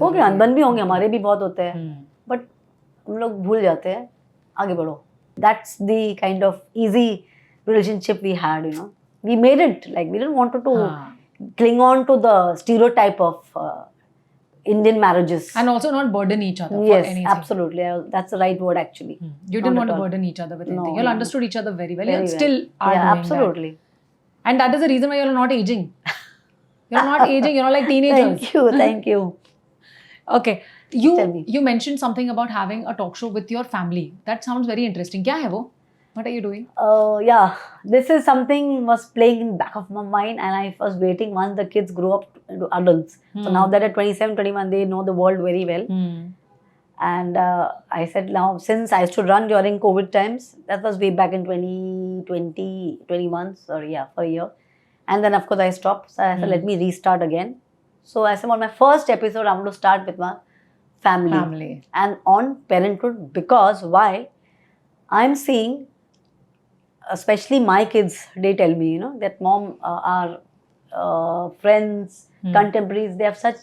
हो गया, अनबन भी होंगे, हमारे भी बहुत होते हैं, बट हम लोग भूल जाते हैं, आगे बढ़ो. That's the kind of easy relationship we had, you know. We made it, like we didn't want to cling on to the stereotype of Indian marriages. And also not burden each other yes, for anything. Absolutely. That's the right word actually. You didn't want to burden each other with anything. You all understood each other very well. You still are doing absolutely. That. And that is the reason why you're not aging. You're not aging. You're not like teenagers. Thank you. Okay. You mentioned something about having a talk show with your family. That sounds very interesting. क्या है वो? What are you doing? Yeah, this is something was playing in the back of my mind, and I was waiting once the kids grow up to adults. So now that at 27, 21, they know the world very well. And I said, now since I used to run during COVID times, that was way back in 2020, 21, sorry, yeah, for a year. And then of course I stopped. So I said, let me restart again. So I said, on my first episode, I'm going to start with my family. And on parenthood, because why? I'm seeing, especially my kids, they tell me, you know, that mom, our friends, contemporaries, they have such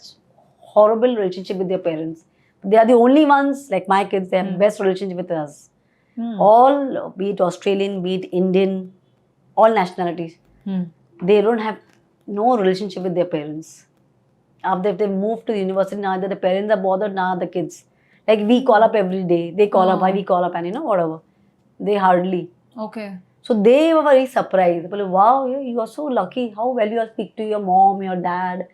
horrible relationship with their parents. They are the only ones, like my kids, they have best relationship with us. All, be it Australian, be it Indian, all nationalities, they don't have no relationship with their parents. After they moved to the university, neither the parents are bothered, neither the kids. Like we call up every day, they call up, we call up, and you know, whatever. They hardly. Okay. So they were very surprised. They were like, wow, you are so lucky. How well you speak to your mom, your dad.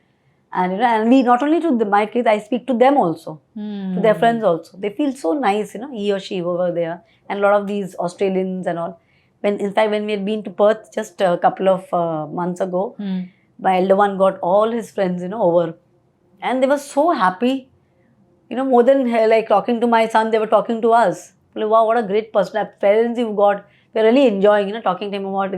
And you know, and we not only to my kids, I speak to them also, to their friends also. They feel so nice, you know, he or she over there. And a lot of these Australians and all. In fact, when we had been to Perth just a couple of months ago, my elder one got all his friends, you know, over. And they were so happy. You know, more than like talking to my son, they were talking to us. Like, wow, what a great person. Parents you've got. We're really enjoying, you know, talking to him about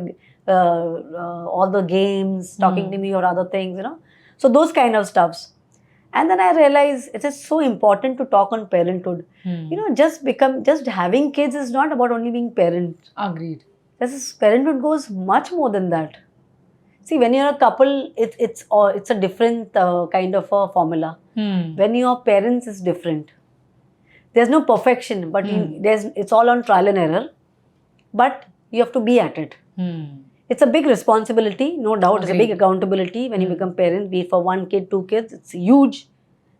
all the games, talking to me or other things, you know. So those kind of stuffs. And then I realized it is so important to talk on parenthood. You know, just having kids is not about only being parent. Agreed. Parenthood goes much more than that. See, when you're a couple, it's a different kind of a formula. When you're parents, it's different. There's no perfection, but it's all on trial and error. But you have to be at it. It's a big responsibility, no doubt. It's a big accountability when you become parents, be it for 1 kid, 2 kids. It's huge,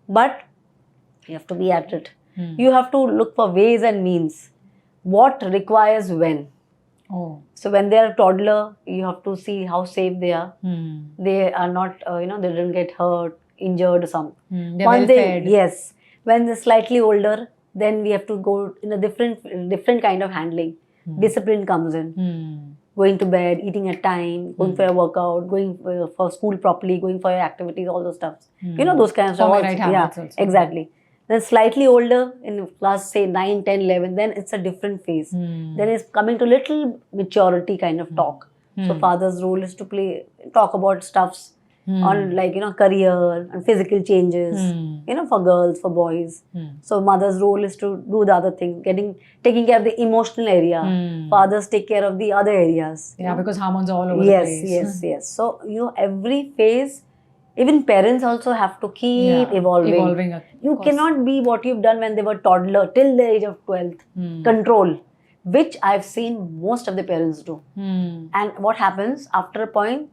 but you have to be at it. You have to look for ways and means. What requires when. Oh. So when they are a toddler, you have to see how safe they are. They are not, they don't get hurt, injured or something. They're well fed. Yes. When they're slightly older, then we have to go in a different kind of handling. Discipline comes in. Going to bed, eating at time, going for your workout, going for school properly, going for your activities, all those stuff. You know, those kinds of Forming right habits also. Exactly. Then slightly older, in class say 9, 10, 11, then it's a different phase. Then it's coming to little maturity kind of talk. So father's role is to talk about stuffs on career and physical changes, for girls, for boys. So mother's role is to do the other thing, taking care of the emotional area. Fathers take care of the other areas. Yeah, because hormones are all over the place. Yes. So, every phase, even parents also have to keep evolving. You cannot be what you've done when they were toddler till the age of 12th. Control, which I've seen most of the parents do. And what happens after a point,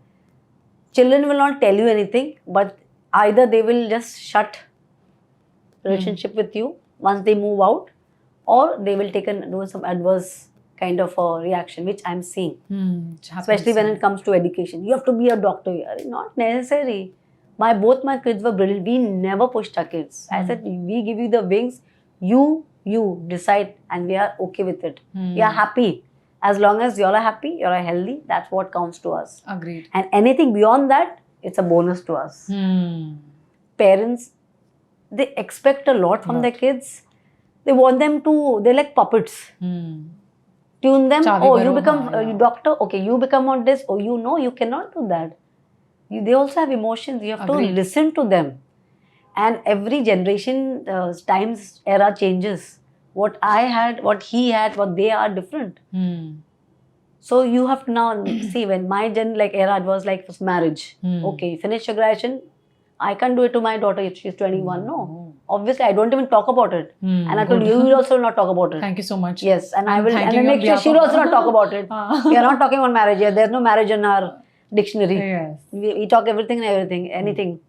children will not tell you anything, but either they will just shut relationship with you once they move out, or they will do some adverse kind of a reaction, which I'm seeing. Especially when it comes to education. You have to be a doctor. Not necessary. Both my kids were brilliant. We never pushed our kids. I said, we give you the wings. You decide, and we are okay with it. We are happy. As long as you're happy, you're healthy, that's what counts to us. Agreed. And anything beyond that, it's a bonus to us. Parents, they expect a lot from their kids. They want them to, they're like puppets. Tune them. You become doctor. Okay, you become on this. You cannot do that. They also have emotions. You have to listen to them. And every generation, times, era changes. What I had, what he had, what they are different. So you have to now see, when my era, it was like marriage. Okay, finish your graduation. I can't do it to my daughter if she's 21. No. Obviously, I don't even talk about it. And I told you will also not talk about it. Thank you so much. Yes, and I will make sure she will also not talk about it. We are not talking about marriage here. There's no marriage in our dictionary. Yes. We talk everything and anything.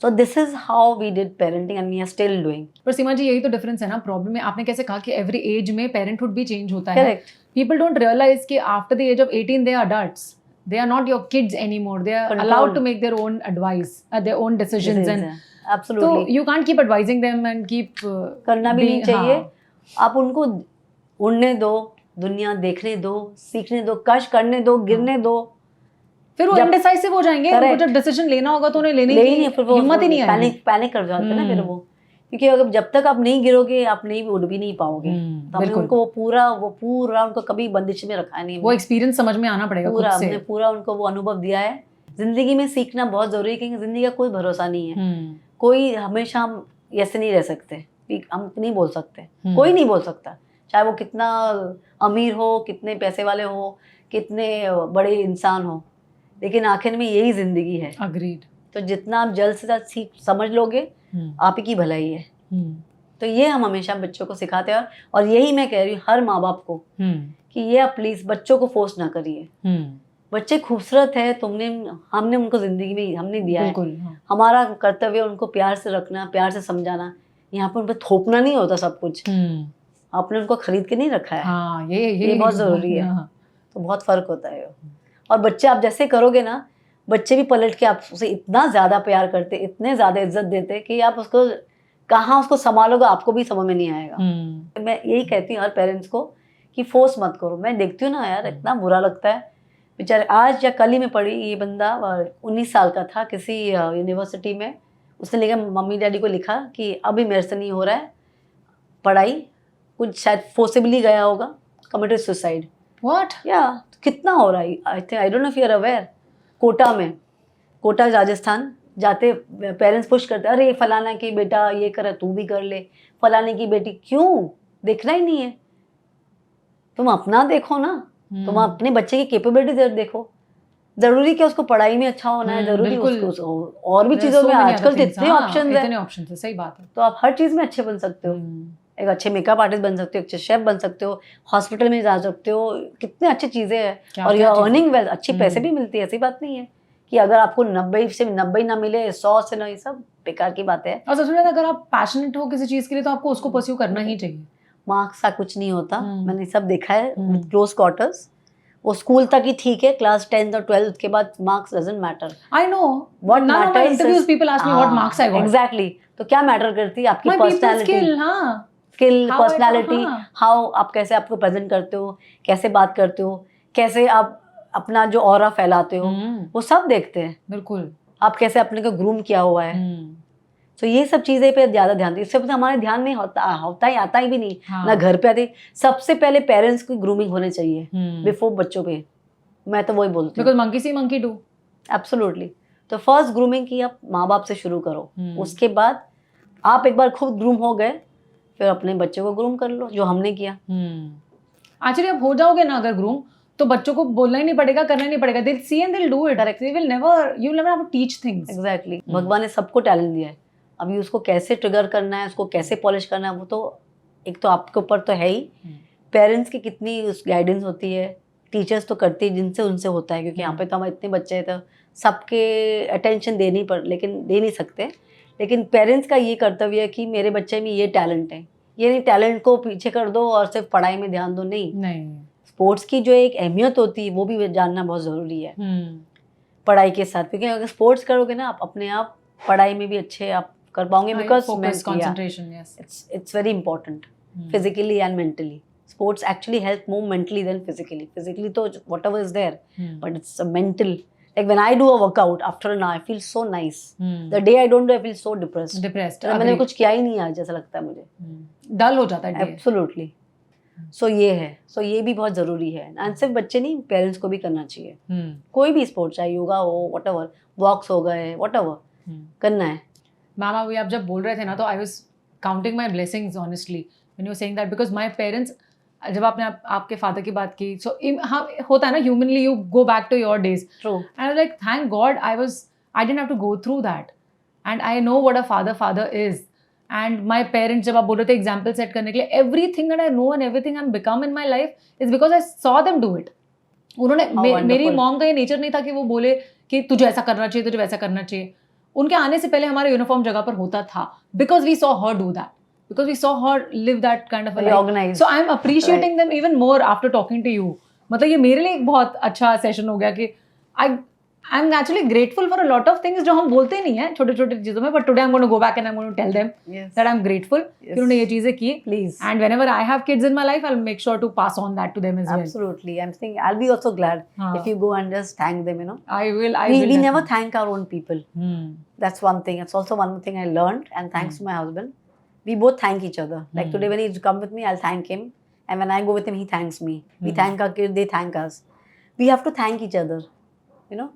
So this is how we did parenting, and we are still doing. पर सीमा जी, यही तो difference है ना. Problem है, आपने कैसे कहा कि एवरी एज में पेरेंटहुड भी चेंज होता है. Correct. People don't realize कि after the age of 18 they are adults. They are not your kids anymore. They are allowed to make their own advice, their own decisions, and absolutely. So you can't keep advising them and keep करना भी नहीं चाहिए. आप उनको उड़ने दो, दुनिया देखने दो, सीखने दो, कश करने दो, गिरने दो. फिर वो इंडिसाइसिव हो जाएंगे. उनको जब डिसीजन लेना होगा तो उन्हें लेने की हिम्मत ही नहीं आएगी. पैनिक कर जाते हैं ना फिर वो, क्योंकि अगर जब तक आप नहीं गिरोगे, आप नहीं उड़ भी नहीं पाओगे. तो उनको वो पूरा उनको कभी बंदिश में रखा नहीं. वो एक्सपीरियंस समझ में आना पड़ेगा खुद से. हमने पूरा उनको वो अनुभव दिया है. जिंदगी में सीखना बहुत जरूरी है, क्योंकि जिंदगी का कोई भरोसा नहीं है. कोई हमेशा हम ऐसे नहीं रह सकते. हम नहीं बोल सकते. कोई नहीं बोल सकता, चाहे वो कितना अमीर हो, कितने पैसे वाले हो, कितने बड़े इंसान हो, लेकिन आखिर में यही जिंदगी है. अग्रीड. तो जितना आप जल्द से जल्द समझ लोगे, आप ही की भलाई है. तो ये हम हमेशा बच्चों को सिखाते हैं, और यही मैं कह रही हूँ हर माँ बाप को कि ये आप प्लीज बच्चों को फोर्स ना करिए. बच्चे खूबसूरत है, हमने उनको जिंदगी में हमने दिया है. हमारा कर्तव्य उनको प्यार से रखना, प्यार से समझाना. यहाँ पर उन पर थोपना नहीं होता सब कुछ. आपने उनको खरीद के नहीं रखा है. हाँ, ये बहुत जरूरी है. तो बहुत फर्क होता है. और बच्चे आप जैसे करोगे ना, बच्चे भी पलट के आपसे इतना ज़्यादा प्यार करते, इतने ज़्यादा इज्जत देते कि आप उसको कहाँ उसको संभालोगे, आपको भी समझ में नहीं आएगा. मैं यही कहती हूँ हर पेरेंट्स को कि फोर्स मत करो. मैं देखती हूँ ना यार, इतना बुरा लगता है. बेचारे आज या कल ही में पढ़ी, ये बंदा 19 साल का था, किसी यूनिवर्सिटी में. उसने लेकर मम्मी डैडी को लिखा कि अभी मेरे से नहीं हो रहा है पढ़ाई, कुछ शायद फोर्सिबली गया होगा, कमिटेड सुसाइड. व्हाट? या कितना हो रहा है, I don't know if you are aware, Kota Rajasthan जाते पेरेंट्स पुश करते, अरे फलाना की बेटा ये करे तू भी कर ले, फलाने की बेटी, क्यों? देखना ही नहीं है, तुम अपना देखो ना, तुम अपने बच्चे की कैपेबिलिटी देखो। जरूरी क्या उसको पढ़ाई में अच्छा होना है, जरूरी उसको और भी चीजों में आजकल तो इतने ऑप्शन है। सही बात है। तो आप हर चीज में अच्छे बन सकते हो, एक अच्छे मेकअप आर्टिस्ट बन सकते हो, अच्छे शेफ बन सकते हो, हॉस्पिटल में जा सकते हो, कितनी अच्छी चीजें हैं, और यू अर्निंग वेल, अच्छी पैसे भी मिलती है। ऐसी बात नहीं है कि अगर आपको 90 से 90 ना मिले, 100 से ना, ये सब बेकार की बात है। और सबसे ज्यादा अगर आप पैशनेट हो किसी चीज के लिए तो आपको उसको परस्यू करना ही चाहिए। मार्क्स का कुछ नहीं होता, मैंने सब देखा है विद क्लोज क्वार्टर्स। वो स्कूल तक ही ठीक है, क्लास 10th और 12th के बाद marks doesn't matter. I know what none of my interviews people ask me what marks I got. Exactly, तो क्या मैटर करती है आपकी पर्सनालिटी, स्किल, पर्सनालिटी, हाउ आप कैसे आपको प्रेजेंट करते हो, कैसे बात करते हो, कैसे आप अपना जो ऑरा फैलाते हो, वो सब देखते हैं। बिल्कुल, आप कैसे अपने को ग्रूम किया हुआ है, तो ये सब चीजें पे ज्यादा ध्यान दें। इससे हमारे ध्यान में होता ही आता ही भी नहीं, ना घर पे आती। सबसे पहले पेरेंट्स की ग्रूमिंग होनी चाहिए बिफोर बच्चों पे, मैं तो वही बोलती हूँ, because monkey C monkey do. Absolutely. तो फर्स्ट ग्रूमिंग की आप माँ बाप से शुरू करो, उसके बाद आप एक बार खुद ग्रूम हो गए, फिर अपने बच्चों को ग्रूम कर लो, जो हमने किया। एक्चुअली आप हो जाओगे ना अगर ग्रूम, तो बच्चों को बोलना ही नहीं पड़ेगा, करना ही नहीं पड़ेगा, they'll see and they'll do it. Correct. They will never, you'll never have to teach things. Exactly. भगवान ने सबको टैलेंट दिया है, अभी उसको कैसे ट्रिगर करना है, उसको कैसे पॉलिश करना है, वो तो एक तो आपके ऊपर तो है ही। पेरेंट्स की कितनी उस गाइडेंस होती है, टीचर्स तो करती है जिनसे उनसे होता है, क्योंकि यहाँ पे तो हमारे इतने बच्चे हैं तो सबके अटेंशन दे नहीं सकते। लेकिन पेरेंट्स का ये कर्तव्य है कि मेरे बच्चे में ये टैलेंट है, ये नहीं टैलेंट को पीछे कर दो और सिर्फ पढ़ाई में ध्यान दो, नहीं। स्पोर्ट्स की जो एक अहमियत होती है वो भी जानना बहुत ज़रूरी है पढ़ाई के साथ, क्योंकि अगर स्पोर्ट्स करोगे ना आप अपने आप पढ़ाई में भी अच्छे आप कर पाओगे, because it's very important physically and mentally. Sports actually help more mentally than physically तो whatever is there, but it's mental. Like when I do a workout, after an hour, I feel so nice. The day I don't do, I feel so depressed. मैंने कुछ किया ही नहीं आज, जैसा लगता है मुझे, डल हो जाता है। Absolutely. सो ये है, सो ये भी बहुत ज़रूरी है, एंड सिर्फ बच्चे नहीं, पेरेंट्स को भी करना चाहिए। कोई भी स्पोर्ट, चाहे योगा हो, व्हाटएवर, वॉक्स हो गए, व्हाटएवर करना है। मैम अभी आप जब बोल रहे थे ना, तो I was counting my blessings honestly when you were saying that, because my parents, जब आपने आपके फादर की बात की, सो हाँ होता है ना, humanly you go back to your days. True. And I was like thank God I didn't have to go through that, and I know what a father is. And my parents, जब आप बोल रहे थे example set करने के लिए, everything that I know and everything I am become in my life is because I saw them do it. उन्होंने मेरी मॉम का ये नेचर नहीं था कि वो बोले कि तुझे ऐसा करना चाहिए, तुझे वैसा करना चाहिए। उनके आने से पहले हमारा यूनिफॉर्म जगह पर होता था, because we saw her do that, because we saw her live that kind of a life. Organized. So I'm appreciating them even more after talking to you. मतलब ये मेरे लिए एक बहुत अच्छा सेशन हो गया कि I'm actually grateful for a lot of things जो हम बोलते नहीं हैं छोटे छोटे चीजों में, but today I'm going to go back and I'm going to tell them that I'm grateful कि उन्होंने ये चीजें की. Please. And whenever I have kids in my life, I'll make sure to pass on that to them as well. Absolutely. I'm thinking I'll be also glad if you go and just thank them, you know. I will. We never thank our own people. That's one thing. It's also one thing I learned, and thanks to my husband. We both thank each other. Like today when he come with me, I'll thank him. And when I go with him, he thanks me. We thank our kids, they thank us. We have to thank each other, you know.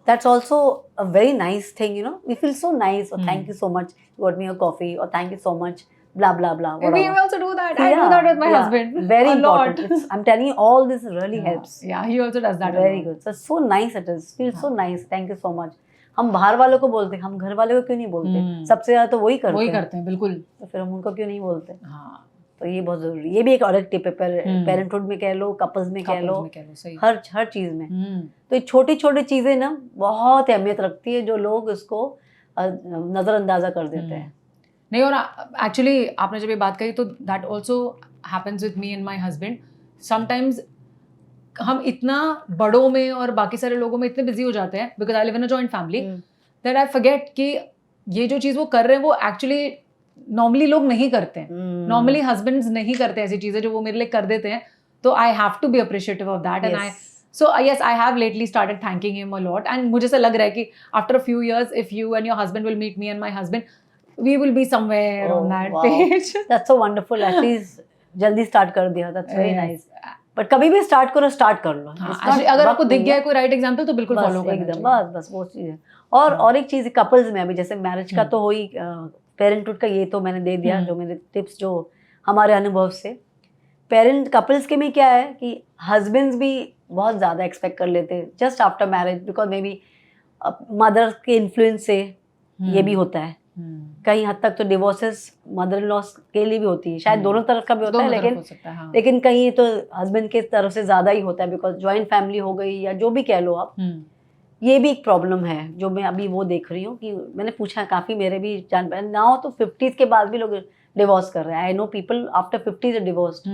That's also a very nice thing, you know. We feel so nice. Or thank you so much. You got me a coffee. Or thank you so much. Blah, blah, blah. Whatever. We also do that. I do that with my husband. Very important. I'm telling you, all this really helps. Yeah, he also does that. Very good. So, so nice it is. Feels so nice. Thank you so much. हम बाहर वालों को बोलते हैं, हम घर वाले को क्यों नहीं बोलते? सबसे ज्यादा तो वही करते हैं। बिल्कुल। तो फिर हम उनको क्यों नहीं बोलते? हाँ, तो ये बहुत जरूरी, ये भी एक और एक टिप है, पेरेंटहुड में कह लो, कपल्स में कह लो, हर चीज में। तो ये छोटी छोटी चीजें ना बहुत अहमियत रखती है, जो लोग इसको नजरअंदाजा कर देते हैं। नहीं, और एक्चुअली आपने जब ये बात कही तो that also happens with me and my husband. Sometimes हम इतना बड़ों में और बाकी सारे लोगों में इतने बिजी हो जाते हैं, because I live in a joint family, that I forget कि ये जो चीज़ वो कर रहे हैं वो एक्चुअली नॉर्मली लोग नहीं करते हैं। नॉर्मली हस्बैंड्स नहीं करते ऐसी चीज़ें जो वो मेरे लिए कर देते हैं, तो I have to be appreciative of that. And so yes, I have lately started thanking him a lot, and मुझे ऐसा लग रहा है कि after a few years, if you and your husband will meet me and my husband, we will be somewhere on that page. That's so wonderful. At least जल्दी start कर दिया. That's very nice. But कभी भी start करो, start कर लो. हाँ, It's not अगर आपको वक्त दिख नहीं गया है. है कोई राइट एग्जांपल तो बिल्कुल फॉलो बस करना एकदम चाहिए. बस वो चीज़ है. और एक चीज़ कपल्स में अभी जैसे मैरिज का हम्म. तो हुई, पेरेंटहुड का ये तो मैंने दे दिया हम्म. जो मेरे टिप्स जो हमारे अनुभव से. पेरेंट कपल्स के में क्या है कि हस्बैंड्स भी बहुत ज़्यादा एक्सपेक्ट कर लेते हैं just after marriage, because may be mother के इन्फ्लुएंस से ये भी होता है. कहीं हद तक तो डिवोर्सेस मदर इन लॉस के लिए भी होती है, शायद दोनों तरफ का भी होता है, दोनों तरफ लेकिन हो सकता है, हाँ. लेकिन कहीं तो हस्बैंड के तरफ से ज़्यादा ही होता है, बिकॉज जॉइंट फैमिली हो गई या जो भी कह लो आप. ये भी एक प्रॉब्लम है जो मैं अभी वो देख रही हूँ कि मैंने पूछा काफ़ी, मेरे भी जान नाउ तो 50s के बाद भी लोग डिवोर्स कर रहे हैं. I know people after 50s are divorced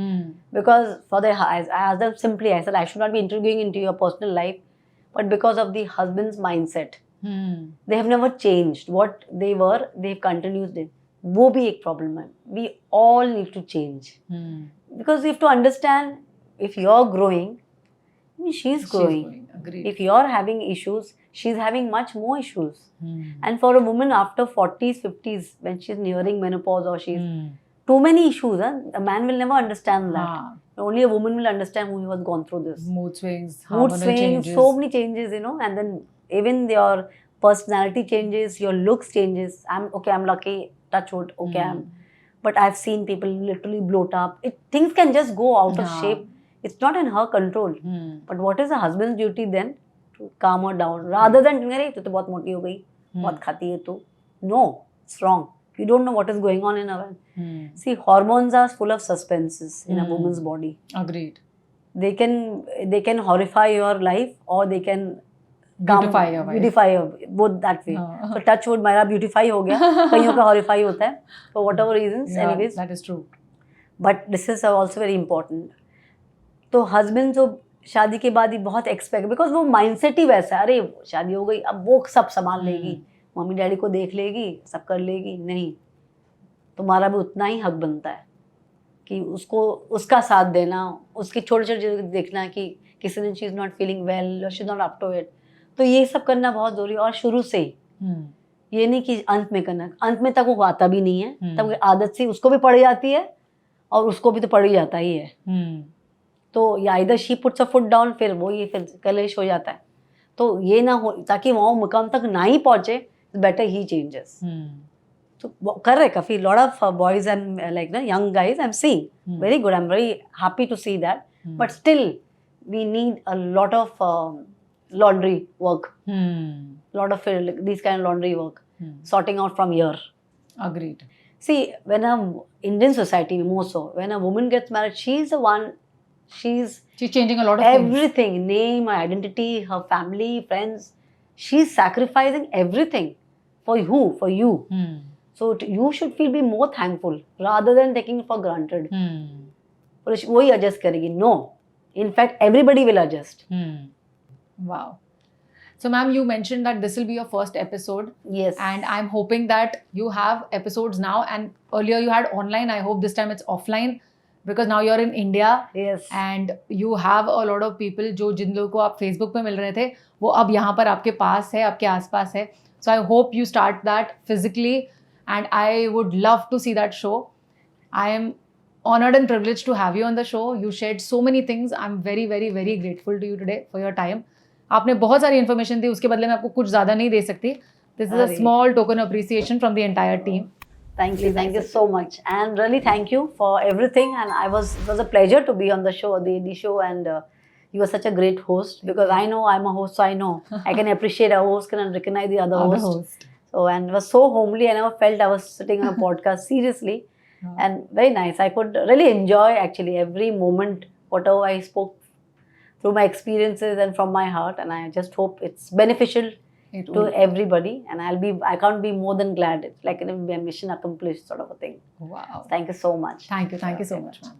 because for their I asked them simply, I said I should not be interviewing into your personal life, but because of the husband's mindset, they have never changed. What they were, they've continued it. वो भी एक problem है. We all need to change because you have to understand, if you're growing, I mean, she's growing. Agreed. If you're having issues, she's having much more issues. And for a woman after 40s, 50s, when she's nearing menopause or she's too many issues, a man will never understand that. Only a woman will understand who has gone through this. Mood swings, Mood hormonal swings, changes. so many changes, you know, and then even your personality changes, your looks changes. I'm lucky, touch wood, okay, but I've seen people literally bloat up. Things can just go out of shape. It's not in her control. But what is a husband's duty then? To calm her down. Rather than, अरे तू तो बहुत मोटी हो गई, बहुत खाती है तू. No, it's wrong. You don't know what is going on in her. See, hormones are full of suspenses in a woman's body. Agreed. They can horrify your life or they can Beautify your life. beautify your, both that way. So touch wood, मेरा beautify हो गया. कईयों का horrify होता है for whatever reasons. Yeah, anyways. that is true. But this is also very important. तो husband जो शादी के बाद ही बहुत एक्सपेक्ट, बिकॉज वो माइंडसेट ही वैसा है, अरे शादी हो गई अब वो सब संभाल लेगी, मम्मी डैडी को देख लेगी, सब कर लेगी. नहीं, तुम्हारा भी उतना ही हक बनता है कि उसको उसका साथ देना, उसकी छोटे छोटे चीज़ें देखना कि किसी दिन she is not feeling well, she is not up to it. तो ये सब करना बहुत ज़रूरी है. और शुरू से ही ये नहीं कि अंत में करना, अंत में तक वो आता भी नहीं है, तब आदत से उसको भी पड़ जाती है और उसको भी तो पड़ ही जाता ही है. तो या इधर she puts a foot down, फिर वो ये फिर कलेश हो जाता है. तो ये ना हो, ताकि वहाँ मुकाम तक ना ही पहुँचे, बेटर ही चेंजेस. तो कर रहे काफ़ी lot of boys and like ना young guys I am seeing very good. I am very happy to see that. But still we need a lot of laundry work, lot of these kind of laundry work, sorting out from here. Agreed. See, when a Indian society, more so, when a woman gets married, she's the one, she's changing a lot of everything, name, her identity, her family, friends. She's sacrificing everything for who? For you. So you should be more thankful rather than taking it for granted. और वही adjust करेगी. No, in fact, everybody will adjust. Wow. So ma'am, you mentioned that this will be your first episode. Yes. And I'm hoping that you have episodes now, and earlier you had online. I hope this time it's offline because now you're in India. Yes. And you have a lot of people जो जिन लोगों को आप Facebook पे मिल रहे थे वो अब यहाँ पर आपके पास है, आपके आसपास है. So I hope you start that physically, and I would love to see that show. I am honored and privileged to have you on the show. You shared so many things. I'm very, very, very grateful to you today for your time. आपने बहुत सारी information दी, उसके बदले में आपको कुछ ज़्यादा नहीं दे सकती. This is a small token appreciation from the entire team. Thank you so much, and really thank you for everything. And it was a pleasure to be on the show, the AD show, and you are such a great host, because I know I'm a host, so I know I can appreciate a host, can recognize the other host. So, and it was so homely. I never felt I was sitting on a podcast seriously, and very nice. I could really enjoy actually every moment, whatever I spoke through my experiences and from my heart, and I just hope it's beneficial to everybody, and I can't be more tthan glad. It's like a mission accomplished sort of a thing. Wow. Thank you so much. Thank you so much, ma'am.